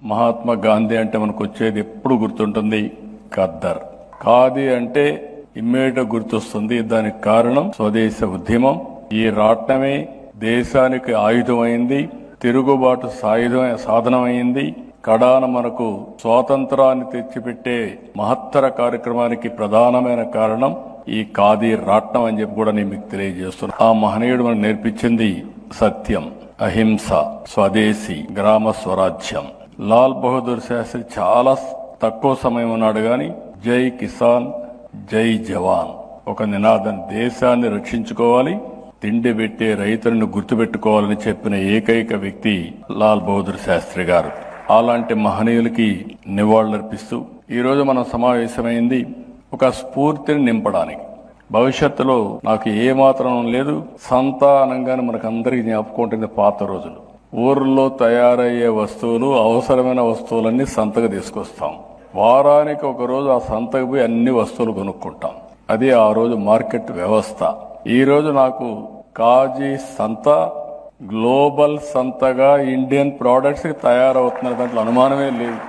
మహాత్మా గాంధీ అంటే మనకు వచ్చేది ఎప్పుడు గుర్తుంటుంది ఖద్దర్. ఖాదీ అంటే ఇమ్మీడియట్ గుర్తొస్తుంది. దానికి కారణం స్వదేశ ఉద్యమం. ఈ రాట్నమే దేశానికి ఆయుధమైంది, తిరుగుబాటు సాధనమైంది. కడాన మనకు స్వాతంత్రాన్ని తెచ్చిపెట్టే మహత్తర కార్యక్రమానికి ప్రధానమైన కారణం ఈ ఖాదీ రాట్నం అని చెప్పి కూడా నేను మీకు తెలియజేస్తున్నా. ఆ మహనీయుడు మనకు నేర్పించింది సత్యం, అహింస, స్వదేశీ, గ్రామ స్వరాజ్యం. లాల్ బహదూర్ శాస్త్రి చాలా తక్కువ సమయం ఉన్నాడు గాని జై కిసాన్, జై జవాన్ ఒక నినాదం. దేశాన్ని రక్షించుకోవాలి, తిండి పెట్టే రైతులను గుర్తుపెట్టుకోవాలని చెప్పిన ఏకైక వ్యక్తి లాల్ బహదూర్ శాస్త్రి గారు. అలాంటి మహనీయులకి నివాళులర్పిస్తూ ఈరోజు మనం సమావేశమైంది ఒక స్ఫూర్తిని నింపడానికి. భవిష్యత్తులో నాకు ఏమాత్రం లేదు, సంతానంగానే మనకందరికీ జ్ఞాపకం పాత రోజులు. ఊర్లో తయారయ్యే వస్తువులు, అవసరమైన వస్తువులన్నీ సంతకు తీసుకొస్తాం. వారానికి ఒక రోజు ఆ సంతకు పోయి అన్ని వస్తువులు కొనుక్కుంటాం. అది ఆ రోజు మార్కెట్ వ్యవస్థ. ఈ రోజు నాకు కాజీ సంత గ్లోబల్ సంతగా ఇండియన్ ప్రొడక్ట్స్ తయారవుతున్న దాంట్లో అనుమానమే లేదు.